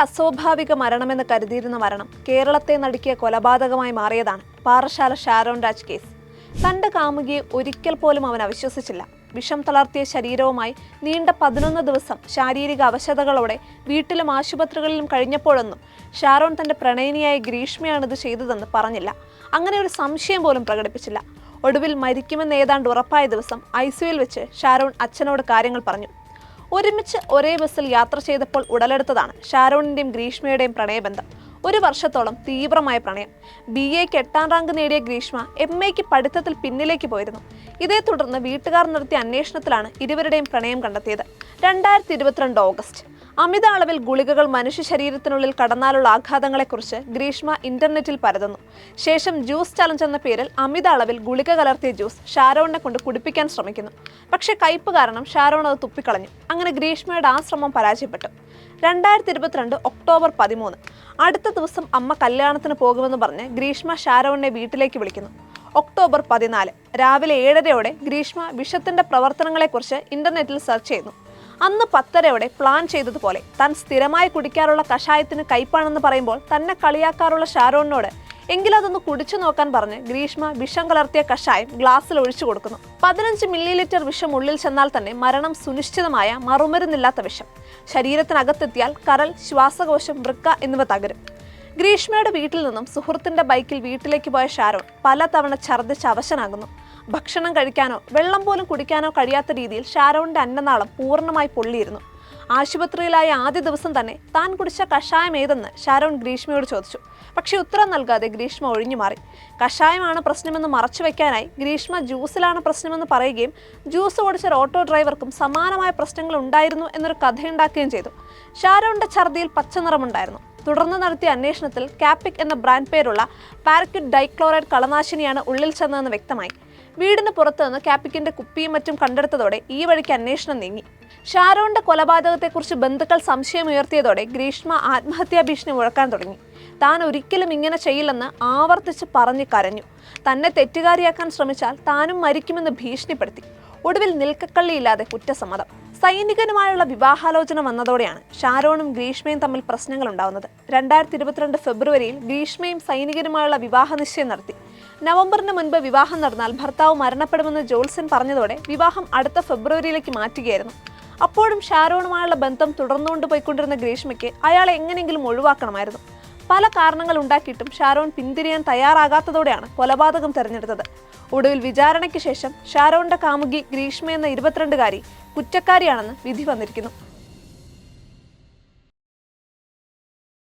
അസ്വാഭാവിക മരണമെന്ന് കരുതിയിരുന്ന മരണം കേരളത്തെ നടുക്കിയ കൊലപാതകമായി മാറിയതാണ് പാറശാല ഷാരോൺ രാജ് കേസ്. തന്റെ കാമുകിയെ ഒരിക്കൽ പോലും അവൻ അവിശ്വസിച്ചില്ല. വിഷം തളർത്തിയ ശരീരവുമായി നീണ്ട 11 ദിവസം ശാരീരിക അവശതകളോടെ വീട്ടിലും ആശുപത്രികളിലും കഴിഞ്ഞപ്പോഴൊന്നും ഷാരോൺ തന്റെ പ്രണയിനിയായ ഗ്രീഷ്മയാണിത് ചെയ്തതെന്ന് പറഞ്ഞില്ല. അങ്ങനെ ഒരു സംശയം പോലും പ്രകടിപ്പിച്ചില്ല. ഒടുവിൽ മരിക്കുമെന്ന് ഏതാണ്ട് ഉറപ്പായ ദിവസം ICUവിൽ വെച്ച് ഷാരോൺ അച്ഛനോട് കാര്യങ്ങൾ പറഞ്ഞു. ഒരുമിച്ച് ഒരേ ബസ്സിൽ യാത്ര ചെയ്തപ്പോൾ ഉടലെടുത്തതാണ് ഷാരോണിന്റെയും ഗ്രീഷ്മയുടെയും പ്രണയബന്ധം. 1 വർഷത്തോളം തീവ്രമായ പ്രണയം. BAക്ക് 8ാം റാങ്ക് നേടിയ ഗ്രീഷ്മ MAക്ക് പഠിത്തത്തിൽ പിന്നിലേക്ക് പോയിരുന്നു. ഇതേ തുടർന്ന് വീട്ടുകാർ നടത്തിയ അന്വേഷണത്തിലാണ് ഇരുവരുടെയും പ്രണയം കണ്ടെത്തിയത്. 2022 ഓഗസ്റ്റ്. അമിത അളവിൽ ഗുളികകൾ മനുഷ്യ ശരീരത്തിനുള്ളിൽ കടന്നാലുള്ള ആഘാതങ്ങളെക്കുറിച്ച് ഗ്രീഷ്മ ഇന്റർനെറ്റിൽ പരതുന്നു. ശേഷം ജ്യൂസ് ചലഞ്ച് എന്ന പേരിൽ അമിത അളവിൽ ഗുളിക കലർത്തിയ ജ്യൂസ് ഷാരോണിനെ കൊണ്ട് കുടിപ്പിക്കാൻ ശ്രമിക്കുന്നു. പക്ഷേ കയ്പ് കാരണം ഷാരോൺ അത് തുപ്പിക്കളഞ്ഞു. അങ്ങനെ ഗ്രീഷ്മയുടെ ആ ശ്രമം പരാജയപ്പെട്ടു. 2022 ഒക്ടോബർ 13. അടുത്ത ദിവസം അമ്മ കല്യാണത്തിന് പോകുമെന്ന് പറഞ്ഞ് ഗ്രീഷ്മ ഷാരോണിനെ വീട്ടിലേക്ക് വിളിക്കുന്നു. ഒക്ടോബർ 14 രാവിലെ 7:30 ഗ്രീഷ്മ വിഷത്തിന്റെ പ്രവർത്തനങ്ങളെക്കുറിച്ച് ഇന്റർനെറ്റിൽ സെർച്ച് ചെയ്യുന്നു. അന്ന് 10:30 പ്ലാൻ ചെയ്തതുപോലെ താൻ സ്ഥിരമായി കുടിക്കാറുള്ള കഷായത്തിന് കയ്പാണെന്ന് പറയുമ്പോൾ തന്നെ കളിയാക്കാറുള്ള ഷാരോണിനോട് എങ്കിലതൊന്ന് കുടിച്ചു നോക്കാൻ പറഞ്ഞ് ഗ്രീഷ്മ വിഷം കലർത്തിയ കഷായം ഗ്ലാസ്സിൽ ഒഴിച്ചു കൊടുക്കുന്നു. 15 മില്ലി വിഷം ഉള്ളിൽ ചെന്നാൽ തന്നെ മരണം സുനിശ്ചിതമായ മറുമരുന്നില്ലാത്ത വിഷം. ശരീരത്തിനകത്തെത്തിയാൽ കരൾ, ശ്വാസകോശം, വൃക്ക എന്നിവ തകരും. ഗ്രീഷ്മയുടെ വീട്ടിൽ നിന്നും സുഹൃത്തിന്റെ ബൈക്കിൽ വീട്ടിലേക്ക് പോയ ഷാരോൺ പലതവണ ഛർദ്ദിച്ച് അവശനാകുന്നു. ഭക്ഷണം കഴിക്കാനോ വെള്ളം പോലും കുടിക്കാനോ കഴിയാത്ത രീതിയിൽ ഷാരോണിന്റെ അന്നനാളം പൂർണ്ണമായി പൊള്ളിയിരുന്നു. ആശുപത്രിയിലായ ആദ്യ ദിവസം തന്നെ താൻ കുടിച്ച കഷായം ഏതെന്ന് ഷാരോൺ ഗ്രീഷ്മയോട് ചോദിച്ചു. പക്ഷെ ഉത്തരം നൽകാതെ ഗ്രീഷ്മ ഒഴിഞ്ഞുമാറി. കഷായമാണ് പ്രശ്നമെന്ന് മറച്ചുവെക്കാനായി ഗ്രീഷ്മ ജ്യൂസിലാണ് പ്രശ്നമെന്ന് പറയുകയും ജ്യൂസ് ഓടിച്ച ഓട്ടോ ഡ്രൈവർക്കും സമാനമായ പ്രശ്നങ്ങൾ ഉണ്ടായിരുന്നു എന്നൊരു കഥയുണ്ടാക്കുകയും ചെയ്തു. ഷാരോണിന്റെ ഛർദിയിൽ പച്ചനിറമുണ്ടായിരുന്നു. തുടർന്ന് നടത്തിയ അന്വേഷണത്തിൽ കാപ്പിക് എന്ന ബ്രാൻഡ് പേരുള്ള പാരക്വിറ്റ് ഡൈക്ലോറൈഡ് കളനാശിനിയാണ് ഉള്ളിൽ ചെന്നതെന്ന് വ്യക്തമായി. വീടിന് പുറത്തു നിന്ന് കാപ്പിക്കിന്റെ കുപ്പിയും മറ്റും കണ്ടെടുത്തതോടെ ഈ വഴിക്ക് അന്വേഷണം നീങ്ങി. ഷാരോണിന്റെ കൊലപാതകത്തെക്കുറിച്ച് ബന്ധുക്കൾ സംശയമുയർത്തിയതോടെ ഗ്രീഷ്മ ആത്മഹത്യാ ഭീഷണി മുഴക്കാൻ തുടങ്ങി. താൻ ഒരിക്കലും ഇങ്ങനെ ചെയ്യില്ലെന്ന് ആവർത്തിച്ച് പറഞ്ഞ് കരഞ്ഞു. തന്നെ തെറ്റുകാരിയാക്കാൻ ശ്രമിച്ചാൽ താനും മരിക്കുമെന്ന് ഭീഷണിപ്പെടുത്തി. ഒടുവിൽ നിൽക്കക്കള്ളിയില്ലാതെ കുറ്റസമ്മതം. സൈനികനുമായുള്ള വിവാഹാലോചന വന്നതോടെയാണ് ഷാരോണും ഗ്രീഷ്മയും തമ്മിൽ പ്രശ്നങ്ങൾ ഉണ്ടാവുന്നത്. 2022 ഫെബ്രുവരിയിൽ ഗ്രീഷ്മയും സൈനികനുമായുള്ള വിവാഹ നിശ്ചയം നടത്തി. നവംബറിന് മുൻപ് വിവാഹം നടന്നാൽ ഭർത്താവ് മരണപ്പെടുമെന്ന് ജോത്സ്യൻ പറഞ്ഞതോടെ വിവാഹം അടുത്ത ഫെബ്രുവരിയിലേക്ക് മാറ്റുകയായിരുന്നു. അപ്പോഴും ഷാരോണുമായുള്ള ബന്ധം തുടർന്നുകൊണ്ടുപോയിക്കൊണ്ടിരുന്ന ഗ്രീഷ്മയ്ക്ക് അയാളെ എങ്ങനെയെങ്കിലും ഒഴിവാക്കണമായിരുന്നു. പല കാരണങ്ങൾ ഉണ്ടാക്കിയിട്ടും ഷാരോൺ പിന്തിരിയാൻ തയ്യാറാകാത്തതോടെയാണ് കൊലപാതകം തെരഞ്ഞെടുത്തത്. ഒടുവിൽ വിചാരണയ്ക്ക് ശേഷം ഷാരോണിന്റെ കാമുകി ഗ്രീഷ്മ എന്ന 22-കാരി കുറ്റക്കാരിയാണെന്ന് വിധി വന്നിരിക്കുന്നു.